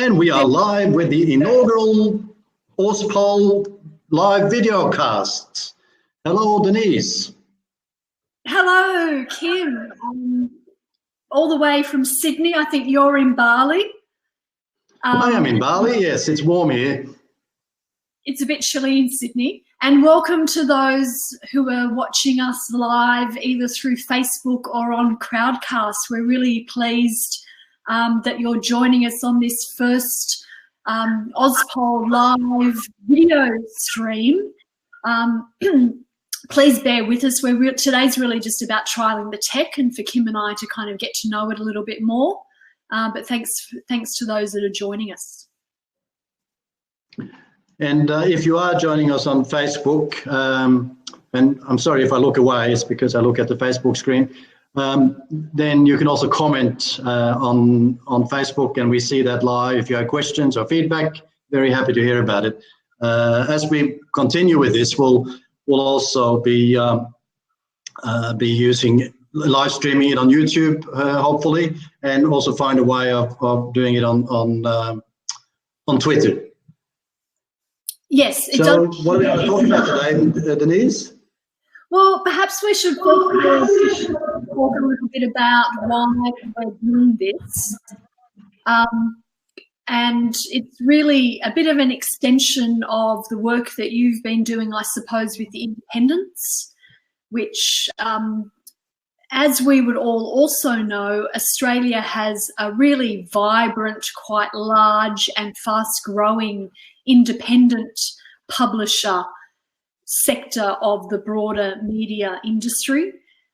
And we are live with the inaugural Auspol live video casts. Hello, Denise. Hello, Kim. All the way from Sydney. I think you're in Bali. I am in Bali, yes. It's warm here. It's a bit chilly in Sydney. And welcome to those who are watching us live either through Facebook or on Crowdcast. We're really pleased that you're joining us on this first Auspol live video stream. Please bear with us. Today's really just about trialling the tech and for Kim and I to kind of get to know it a little bit more. But thanks to those that are joining us. And if you are joining us on Facebook, and I'm sorry if I look away, it's because I look at the Facebook screen, then you can also comment on Facebook, and we see that live. If you have questions or feedback, very happy to hear about it. As we continue with this, we'll also be using live streaming it on YouTube, hopefully, and also find a way of doing it on Twitter. Yes, it so does. What are we going to talk about today, Denise? Well, perhaps we should talk a little bit about why we're doing this. And it's really a bit of an extension of the work that you've been doing, I suppose, with the Independents, which, as we would all also know, Australia has a really vibrant, quite large and fast-growing independent publisher sector of the broader media industry.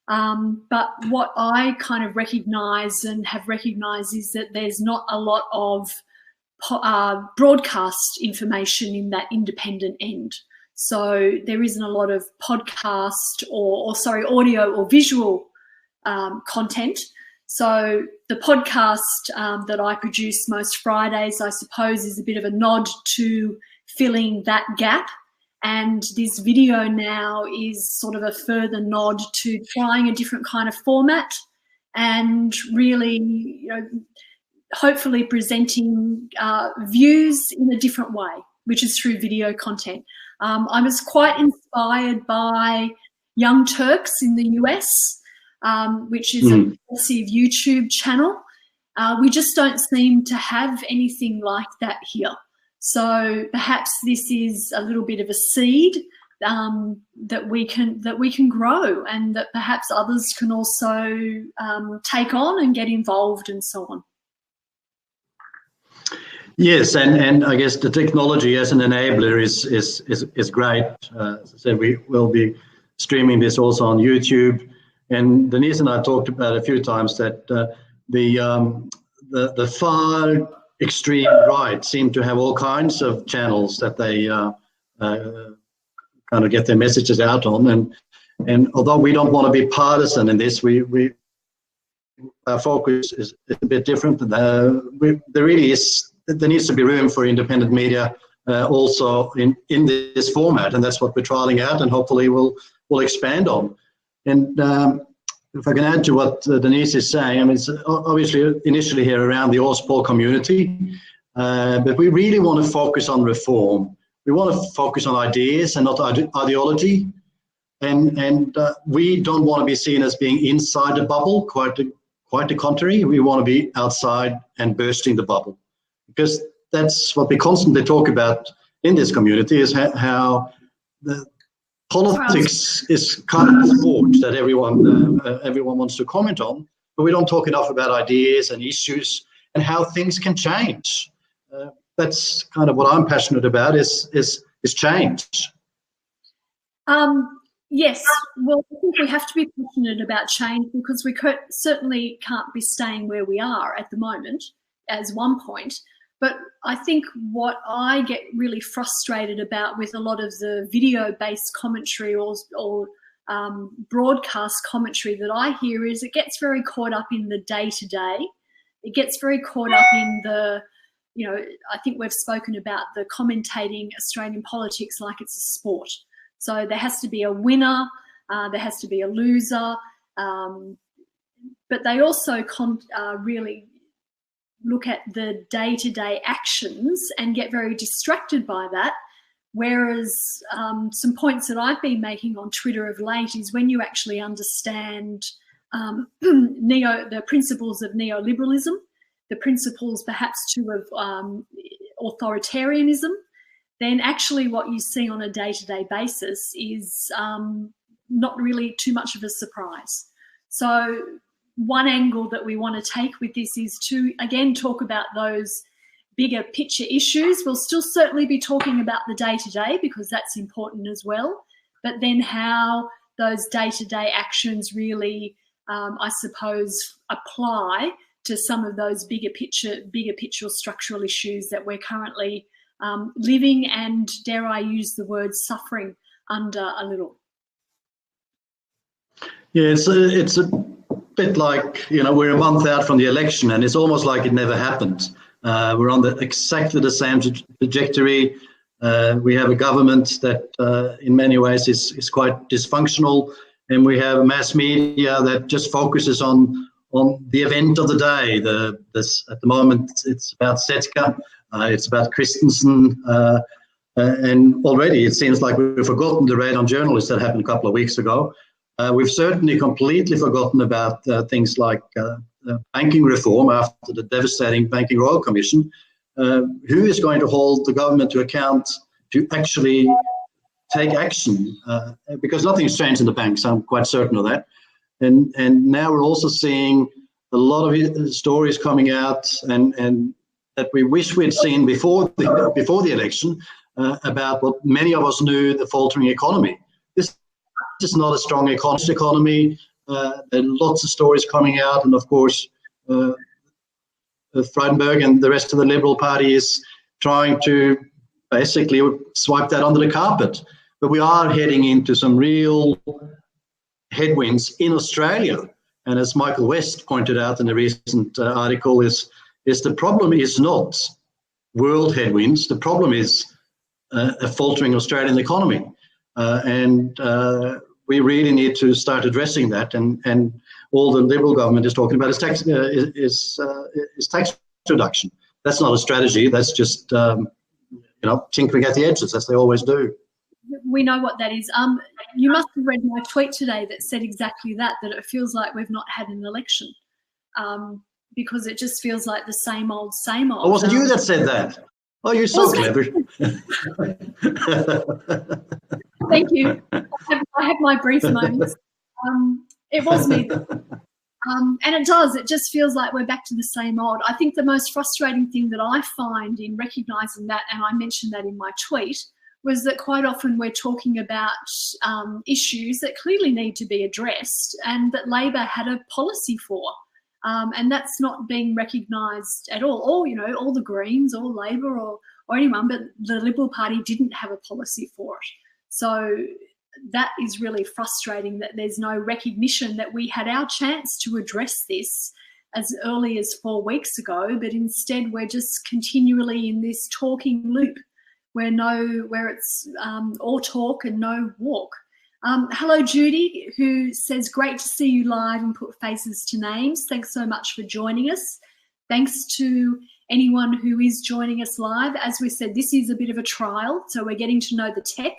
But what I kind of recognise and have recognised is that there's not a lot of broadcast information in that independent end. So there isn't a lot of podcast or audio or visual content. So the podcast that I produce most Fridays, I suppose, is a bit of a nod to filling that gap. And this video now is sort of a further nod to trying a different kind of format and really, hopefully presenting views in a different way, which is through video content. I was quite inspired by Young Turks in the US, which is a massive YouTube channel. We just don't seem to have anything like that here. So perhaps this is a little bit of a seed that we can grow, and that perhaps others can also take on and get involved and so on. Yes, and I guess the technology as an enabler is great. As I said, we will be streaming this also on YouTube. And Denise and I talked about a few times that the far extreme right seem to have all kinds of channels that they kind of get their messages out on. And although we don't want to be partisan in this, our focus is a bit different. There needs to be room for independent media also in this format, and that's what we're trialing out, and hopefully we'll expand on. And if I can add to what Denise is saying, I mean, it's obviously initially here around the Auspol community, but we really want to focus on reform. We want to focus on ideas and not ideology. And we don't want to be seen as being inside the bubble, quite the contrary. We want to be outside and bursting the bubble, because that's what we constantly talk about in this community, is how the politics is kind of a sport that everyone wants to comment on, but we don't talk enough about ideas and issues and how things can change. That's kind of what I'm passionate about, is change. Yes, well, I think we have to be passionate about change, because we certainly can't be staying where we are at the moment as one point. But I think what I get really frustrated about with a lot of the video-based commentary or broadcast commentary that I hear is it gets very caught up in the day-to-day. It gets very caught up in the, I think we've spoken about the commentating Australian politics like it's a sport. So there has to be a winner, there has to be a loser, but they also really look at the day-to-day actions and get very distracted by that. Whereas some points that I've been making on Twitter of late is when you actually understand the principles of neoliberalism, the principles perhaps too of authoritarianism, then actually what you see on a day-to-day basis is not really too much of a surprise. So one angle that we want to take with this is to, again, talk about those bigger picture issues. We'll still certainly be talking about the day-to-day because that's important as well, but then how those day-to-day actions really, I suppose, apply to some of those bigger picture structural issues that we're currently living and, dare I use the word, suffering under a little. Yeah, it's a bit like, we're a month out from the election and it's almost like it never happened. We're on exactly the same trajectory. We have a government that in many ways is quite dysfunctional, and we have mass media that just focuses on the event of the day. At the moment, it's about Setka, it's about Christensen, and already it seems like we've forgotten the raid on journalists that happened a couple of weeks ago. We've certainly completely forgotten about things like banking reform after the devastating Banking Royal Commission. Who is going to hold the government to account to actually take action? Because nothing's changed in the banks, I'm quite certain of that. And now we're also seeing a lot of stories coming out and that we wish we'd seen before the election about what many of us knew, the faltering economy. This is not a strong economy. There are lots of stories coming out, and of course, Frydenberg and the rest of the Liberal Party is trying to basically swipe that under the carpet. But we are heading into some real headwinds in Australia. And as Michael West pointed out in a recent article, is the problem is not world headwinds. The problem is a faltering Australian economy. And we really need to start addressing that. And all the Liberal government is talking about is tax reduction. That's not a strategy. That's just tinkering at the edges, as they always do. We know what that is. You must have read my tweet today that said exactly that it feels like we've not had an election because it just feels like the same old, same old. Oh, wasn't you that said that? Oh, you're so clever. Thank you. I have my brief moments. It was me. And it just feels like we're back to the same old. I think the most frustrating thing that I find in recognising that, and I mentioned that in my tweet, was that quite often we're talking about issues that clearly need to be addressed and that Labor had a policy for. And that's not being recognised at all. Or, all the Greens or Labor or anyone, but the Liberal Party didn't have a policy for it. So that is really frustrating that there's no recognition that we had our chance to address this as early as 4 weeks ago, but instead we're just continually in this talking loop where it's all talk and no walk. Hello, Judy, who says, great to see you live and put faces to names. Thanks so much for joining us. Thanks to anyone who is joining us live. As we said, this is a bit of a trial, so we're getting to know the tech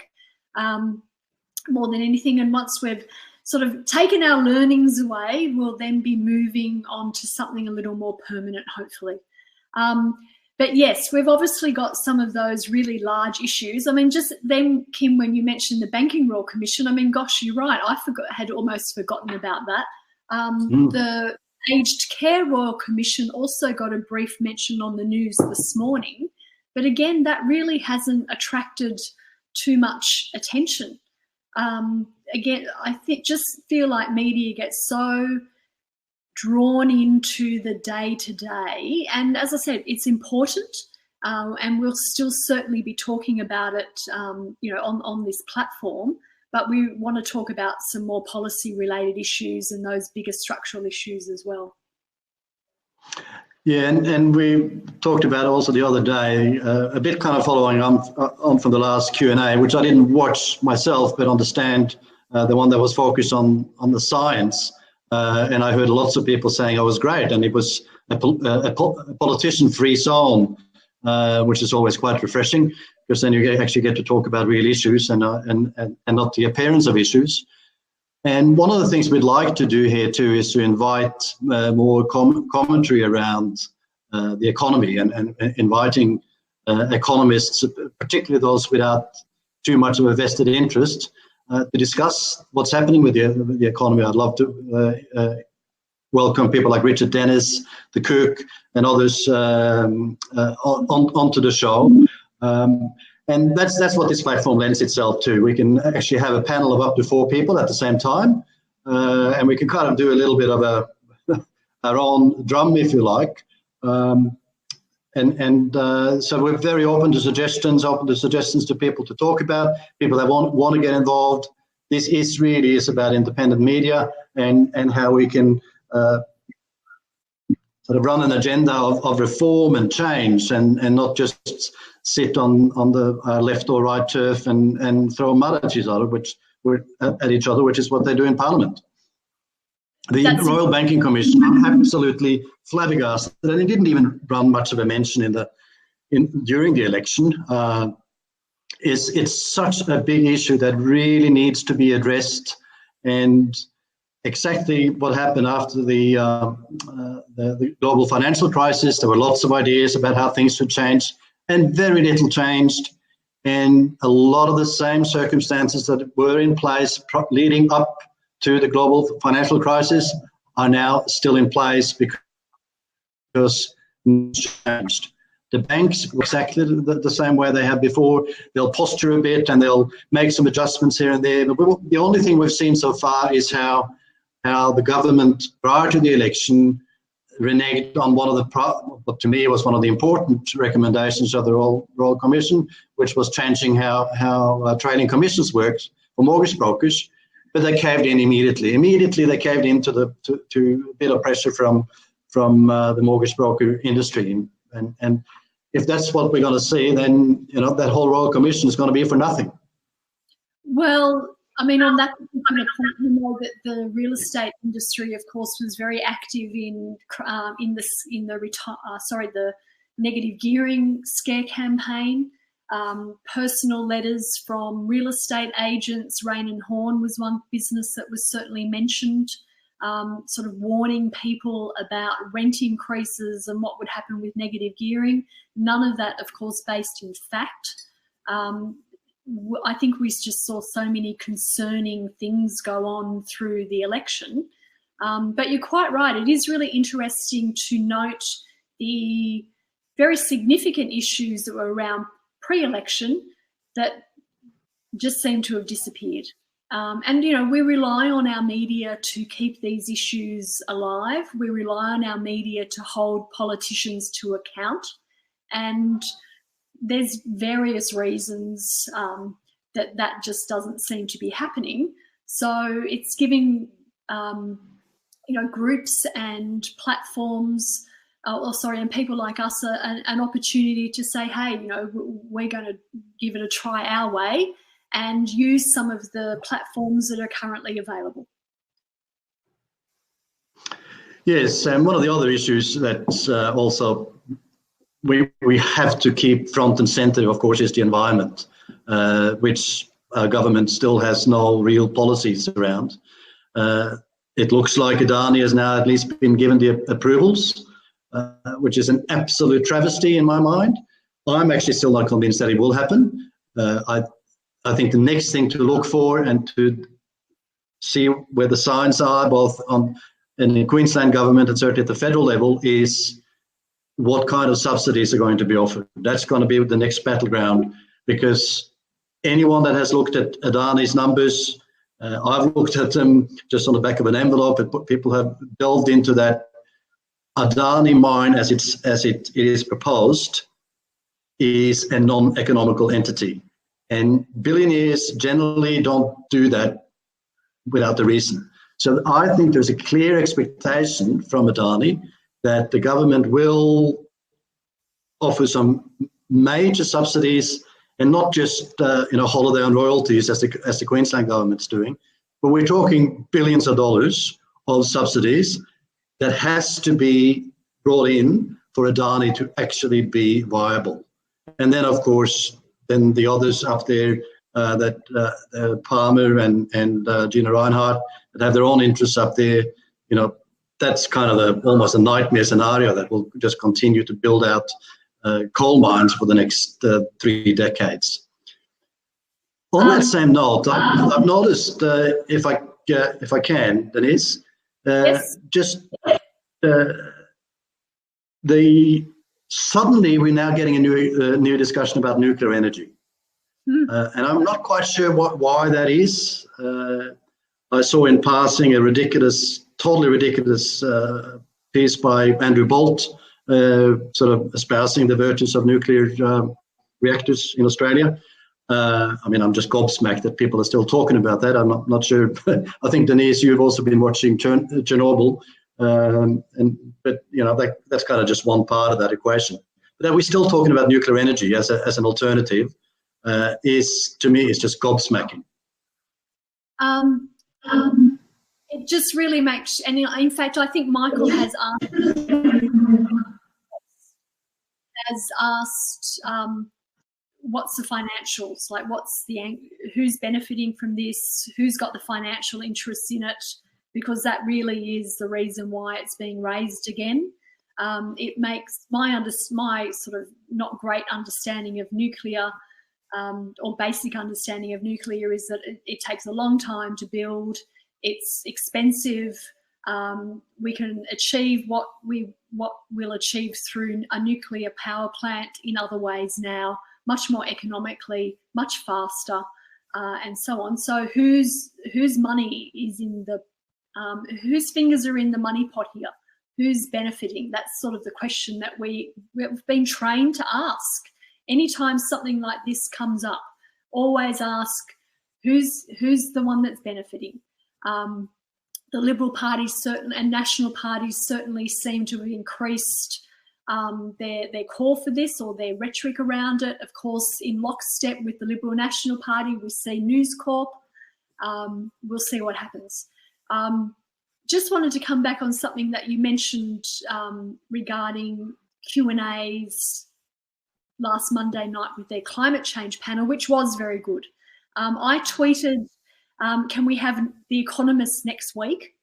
more than anything. And once we've sort of taken our learnings away, we'll then be moving on to something a little more permanent, hopefully. But yes, we've obviously got some of those really large issues. I mean, just then, Kim, when you mentioned the Banking Royal Commission, I mean, gosh, you're right. I had almost forgotten about that. The Aged Care Royal Commission also got a brief mention on the news this morning. But again, that really hasn't attracted too much attention. Again, I just feel like media gets so drawn into the day-to-day. And as I said, it's important, and we'll still certainly be talking about it, on this platform. But we want to talk about some more policy-related issues and those bigger structural issues as well. Yeah, and we talked about also the other day, a bit kind of following on from the last Q&A, which I didn't watch myself, but understand the one that was focused on the science. And I heard lots of people saying, oh, it was great. And it was politician-free zone, which is always quite refreshing, because then you actually get to talk about real issues and not the appearance of issues. And one of the things we'd like to do here too is to invite more commentary around the economy, and inviting economists, particularly those without too much of a vested interest, to discuss what's happening with the economy. I'd love to welcome people like Richard Dennis, the Cook, and others onto the show. And that's what this platform lends itself to. We can actually have a panel of up to 4 people at the same time, and we can kind of do a little bit of our own drum, if you like. So we're very open to suggestions to people to talk about, people that want to get involved. This is about independent media and how we can sort of run an agenda of reform and change, and not just sit on the left or right turf and throw mud at each other, which is what they do in Parliament. The Royal Banking Commission, I'm absolutely flabbergasted, and it didn't even run much of a mention during the election. It's such a big issue that really needs to be addressed, and exactly what happened after the global financial crisis. There were lots of ideas about how things should change, and very little changed. And a lot of the same circumstances that were in place leading up to the global financial crisis are now still in place because it's changed. The banks exactly the same way they have before. They'll posture a bit and they'll make some adjustments here and there. But the only thing we've seen so far is how the government, prior to the election, reneged on what to me was one of the important recommendations of the Royal Commission, which was changing how trading commissions worked for mortgage brokers. But they caved in immediately. Immediately they caved into to a bit of pressure from the mortgage broker industry. And if that's what we're going to see, then that whole Royal Commission is going to be for nothing. Well, I mean, on that particular point, we know that the real estate industry, of course, was very active in the negative gearing scare campaign. Personal letters from real estate agents. Rain and Horn was one business that was certainly mentioned, sort of warning people about rent increases and what would happen with negative gearing. None of that, of course, based in fact. I think we just saw so many concerning things go on through the election. But you're quite right. It is really interesting to note the very significant issues that were around pre-election that just seem to have disappeared. And we rely on our media to keep these issues alive. We rely on our media to hold politicians to account. And there's various reasons that just doesn't seem to be happening. So it's giving, groups and platforms, and people like us an opportunity to say, hey, we're going to give it a try our way and use some of the platforms that are currently available. Yes, and one of the other issues that's also we have to keep front and center, of course, is the environment, which our government still has no real policies around. It looks like Adani has now at least been given the approvals, which is an absolute travesty in my mind. I'm actually still not convinced that it will happen. I think the next thing to look for and to see where the signs are, both in the Queensland government and certainly at the federal level, is what kind of subsidies are going to be offered. That's going to be the next battleground, because anyone that has looked at Adani's numbers, I've looked at them just on the back of an envelope, but people have delved into that. Adani mine, as it is proposed, is a non-economical entity. And billionaires generally don't do that without a reason. So I think there's a clear expectation from Adani that the government will offer some major subsidies, and not just holiday on royalties as the Queensland government's doing, but we're talking billions of dollars of subsidies that has to be brought in for Adani to actually be viable. And then, of course, then the others up there, Palmer and Gina Reinhardt, that have their own interests up there, that's kind of almost a nightmare scenario that will just continue to build out coal mines for the next 3 decades. On that same note, I've noticed, if I can, Denise, Yes. just suddenly we're now getting a new discussion about nuclear energy, and I'm not quite sure why that is. I saw in passing a totally ridiculous piece by Andrew Bolt, sort of espousing the virtues of nuclear reactors in Australia. I'm just gobsmacked that people are still talking about that. I'm not sure. I think, Denise, you've also been watching Chernobyl, but that's kind of just one part of that equation. But that we're still talking about nuclear energy as an alternative is, to me, is just gobsmacking. It just really makes, and in fact, I think Michael has asked what's the financials, like who's benefiting from this, who's got the financial interests in it, because that really is the reason why it's being raised again. It makes my sort of not great understanding of nuclear, or basic understanding of nuclear, is that it takes a long time to build. It's expensive. We can achieve what we'll achieve through a nuclear power plant in other ways now, much more economically, much faster, and so on. So whose money is in the whose fingers are in the money pot here? Who's benefiting? That's sort of the question that we've been trained to ask. Anytime something like this comes up, always ask who's the one that's benefiting. The Liberal parties and national parties certainly seem to have increased their call for this, or their rhetoric around it. Of course, in lockstep with the Liberal National Party, we see News Corp. We'll see what happens. Just wanted to come back on something that you mentioned regarding Q&As last Monday night with their climate change panel, which was very good. I tweeted, can we have The Economist next week?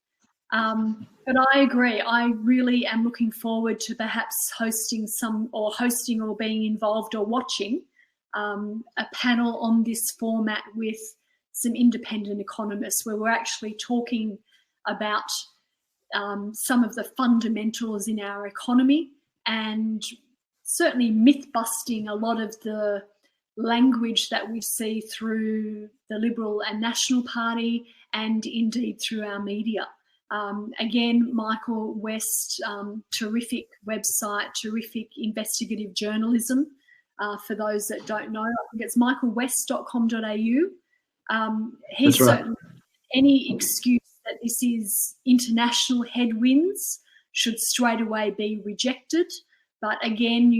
But I agree. I really am looking forward to perhaps hosting or being involved or watching a panel on this format with some independent economists, where we're actually talking about some of the fundamentals in our economy, and certainly myth-busting a lot of the language that we see through the Liberal and National Party, and indeed through our media. Again, Michael West, terrific website, terrific investigative journalism. For those that don't know, I think it's michaelwest.com.au. He's certainly any excuse that this is international headwinds should straight away be rejected. But again,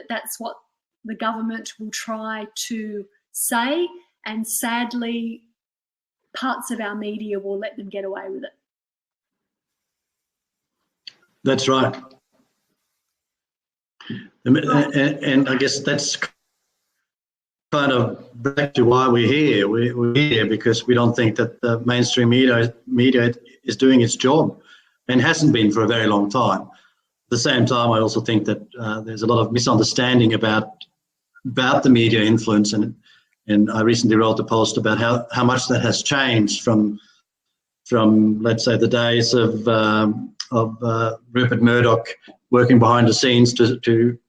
that's what the government will try to say, and sadly, parts of our media will let them get away with it. That's right. And I guess that's kind of back to why we're here. We're here because we don't think that the mainstream media is doing its job, and hasn't been for a very long time. At the same time, I also think that there's a lot of misunderstanding about the media influence, and I recently wrote a post about how much that has changed from let's say the days of Rupert Murdoch working behind the scenes to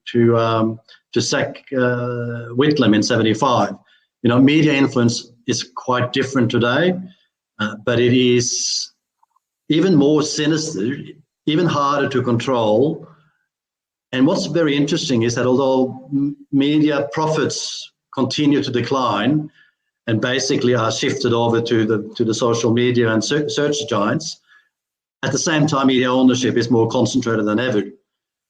sack Whitlam in '75. Media influence is quite different today, but it is even more sinister, even harder to control. And what's very interesting is that although media profits continue to decline and basically are shifted over to the social media and search giants, at the same time media ownership is more concentrated than ever.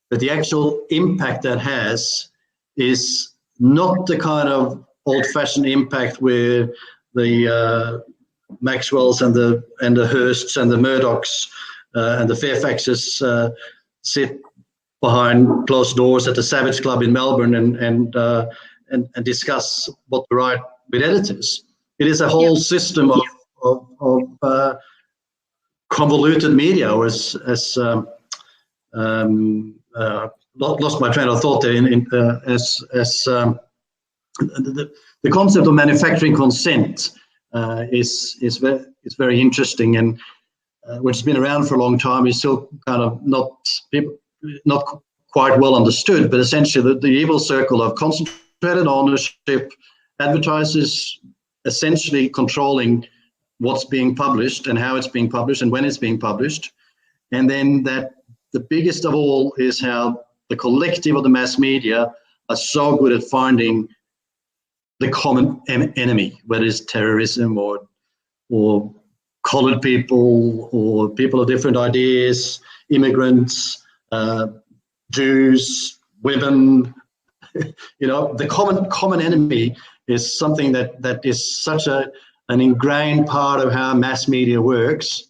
But the actual impact that has is not the kind of old-fashioned impact where the Maxwells and the Hearsts and the Murdochs and the Fairfaxes sit behind closed doors at the Savage Club in Melbourne and discuss what to write with editors. It is a whole system of convoluted media, or as lost my train of thought there. The concept of manufacturing consent is very interesting, and which has been around for a long time, is still kind of not quite well understood. But essentially, the evil circle of concentrated ownership, advertisers essentially controlling what's being published and how it's being published and when it's being published, and then that the biggest of all is how the collective of the mass media are so good at finding the common enemy, whether it's terrorism or coloured people or people of different ideas, immigrants, Jews, women. The common enemy is something that is such an ingrained part of how mass media works.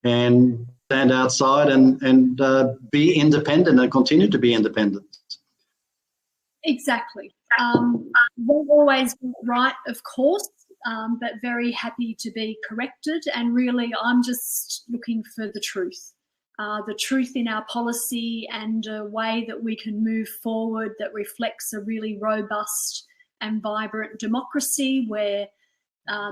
And stand outside and be independent and continue to be independent. Exactly. We'll always be right, of course, but very happy to be corrected. And really, I'm just looking for the truth in our policy, and a way that we can move forward that reflects a really robust and vibrant democracy where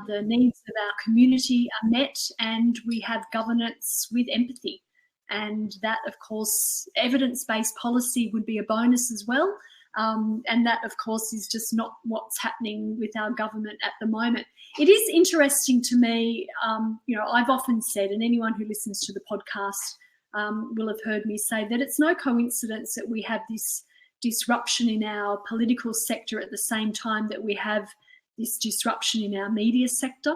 the needs of our community are met, and we have governance with empathy. And that, of course, evidence-based policy would be a bonus as well. And that, of course, is just not what's happening with our government at the moment. It is interesting to me, I've often said, and anyone who listens to the podcast will have heard me say, that it's no coincidence that we have this disruption in our political sector at the same time that we have this disruption in our media sector,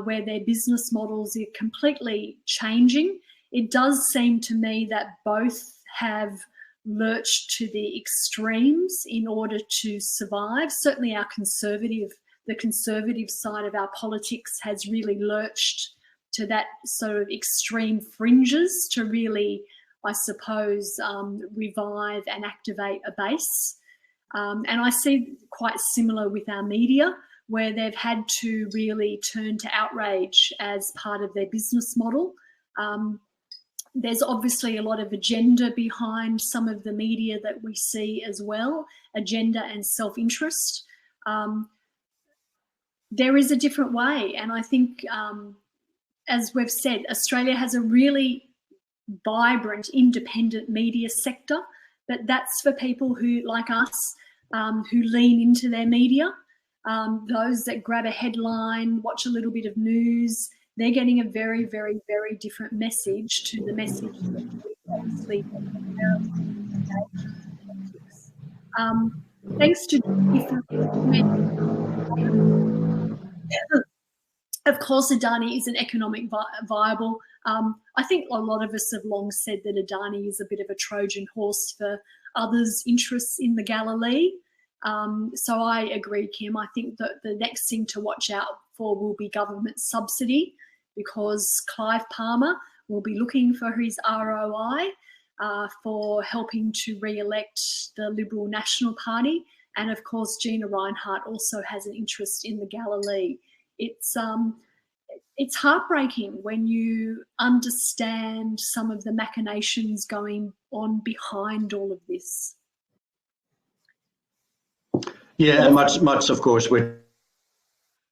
where their business models are completely changing. It does seem to me that both have lurched to the extremes in order to survive. Certainly the conservative side of our politics has really lurched to that sort of extreme fringes to really, I suppose, revive and activate a base. And I see quite similar with our media, where they've had to really turn to outrage as part of their business model. There's obviously a lot of agenda behind some of the media that we see as well, agenda and self-interest. There is a different way, and I think, as we've said, Australia has a really vibrant independent media sector, but that's for people who, like us, who lean into their media. Those that grab a headline, watch a little bit of news, they're getting a very, very, very different message to the message that we obviously thanks to of course, Adani is an economic viable. I think a lot of us have long said that Adani is a bit of a Trojan horse for others' interests in the Galilee. So I agree, Kim. I think that the next thing to watch out for will be government subsidy, because Clive Palmer will be looking for his ROI for helping to re-elect the Liberal National Party. And of course, Gina Rinehart also has an interest in the Galilee. It's heartbreaking when you understand some of the machinations going on behind all of this. Yeah, and much of course, which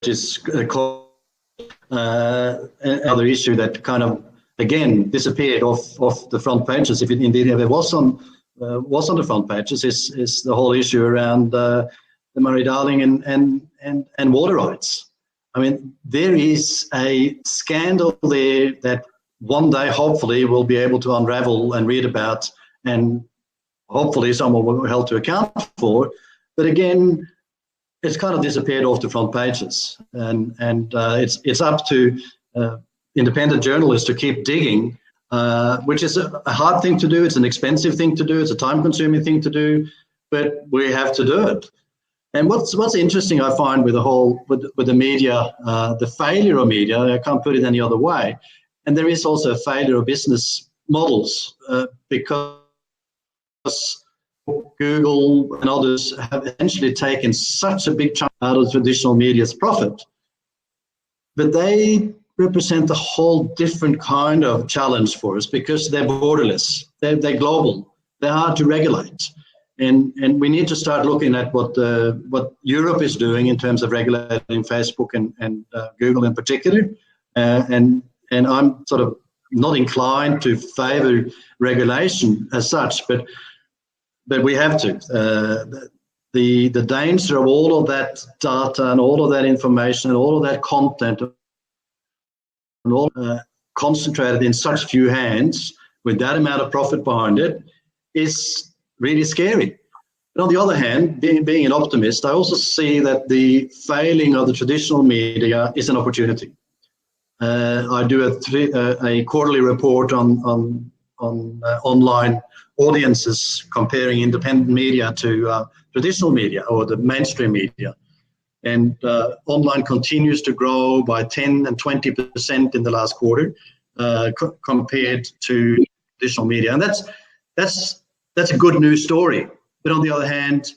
is another issue that kind of again disappeared off the front pages, if it indeed ever was on the front pages, is the whole issue around the Murray-Darling and water rights. I mean, there is a scandal there that one day, hopefully, we'll be able to unravel and read about, and hopefully someone will be held to account for. But again, it's kind of disappeared off the front pages, and it's up to independent journalists to keep digging, which is a hard thing to do. It's an expensive thing to do. It's a time-consuming thing to do, but we have to do it. And what's interesting, I find, with the media, the failure of media, I can't put it any other way, and there is also a failure of business models, because Google and others have essentially taken such a big chunk out of traditional media's profit, but they represent a whole different kind of challenge for us because they're borderless, they're global, they're hard to regulate. And we need to start looking at what Europe is doing in terms of regulating Facebook and Google in particular. And I'm sort of not inclined to favor regulation as such, but we have to. The danger of all of that data and all of that information and all of that content and all concentrated in such few hands with that amount of profit behind it is really scary. But on the other hand, being an optimist, I also see that the failing of the traditional media is an opportunity. I do a quarterly report on online audiences comparing independent media to traditional media or the mainstream media. And online continues to grow by 10 and 20% in the last quarter compared to traditional media. And that's a good news story. But on the other hand,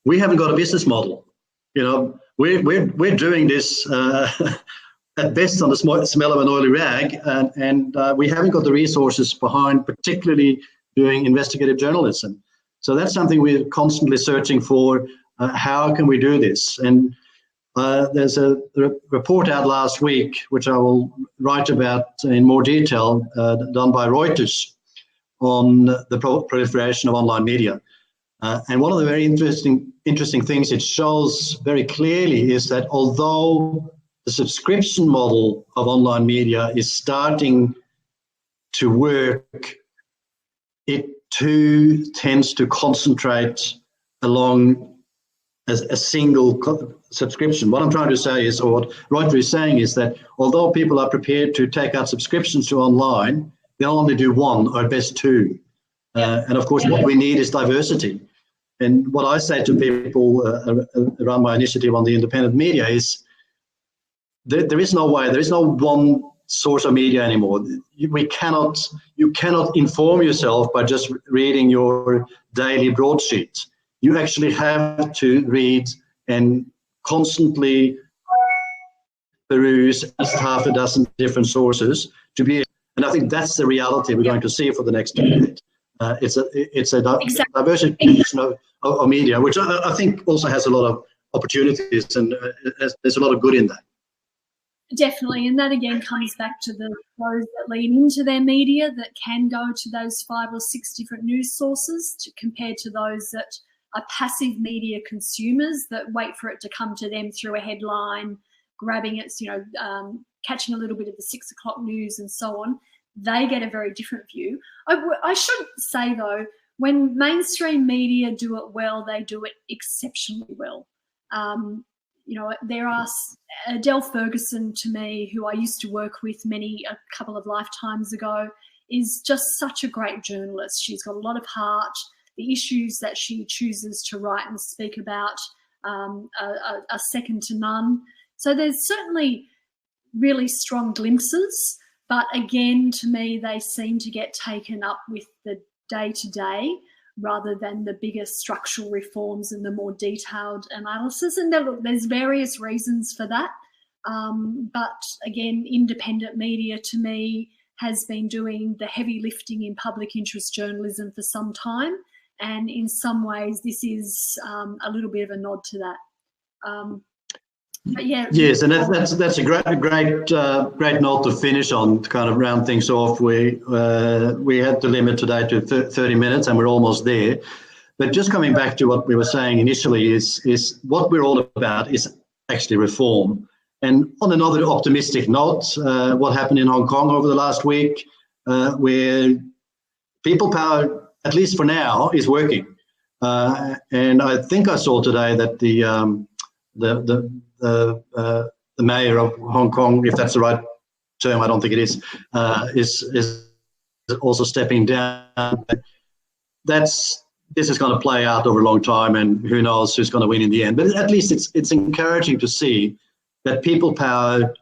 we haven't got a business model. You know, we're doing this at best on the smell of an oily rag, and we haven't got the resources behind, particularly doing investigative journalism. So that's something we're constantly searching for. How can we do this? And there's a report out last week, which I will write about in more detail, done by Reuters on the proliferation of online media. And one of the very interesting things it shows very clearly is that although the subscription model of online media is starting to work, it too tends to concentrate along a single subscription. What I'm trying to say is, or what Reuters is saying is that although people are prepared to take out subscriptions to online, they'll only do one or at best two. And of course, what we need is diversity. And what I say to people around my initiative on the independent media is there is no way, there is no one source of media anymore. You cannot inform yourself by just reading your daily broadsheet. You actually have to read and constantly peruse at least half a dozen different sources to be. And I think that's the reality we're going to see for the next decade. It's a diversification of media, which I think also has a lot of opportunities, and there's a lot of good in that. Definitely, and that again comes back to those that lean into their media that can go to those 5 or 6 different news sources compared to those that are passive media consumers that wait for it to come to them through a headline, grabbing it, catching a little bit of the 6 o'clock news and so on. They get a very different view. I should say, though, when mainstream media do it well, they do it exceptionally well. There are Adele Ferguson, to me, who I used to work with a couple of lifetimes ago, is just such a great journalist. She's got a lot of heart. The issues that she chooses to write and speak about are second to none. So there's certainly really strong glimpses. But again, to me, they seem to get taken up with the day-to-day rather than the bigger structural reforms and the more detailed analysis. And there's various reasons for that. But again, independent media, to me, has been doing the heavy lifting in public interest journalism for some time. And in some ways, this is a little bit of a nod to that. But yeah. Yes, and that's a great note to finish on, to kind of round things off. We had to limit today to 30 minutes, and we're almost there. But just coming back to what we were saying initially is what we're all about is actually reform. And on another optimistic note, what happened in Hong Kong over the last week, where people power, at least for now, is working. And I think I saw today that the mayor of Hong Kong, if that's the right term, I don't think it is also stepping down. This is going to play out over a long time, and who knows who's going to win in the end. But at least it's encouraging to see that people power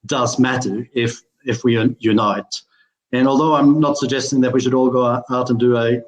does matter if we unite. And although I'm not suggesting that we should all go out and do a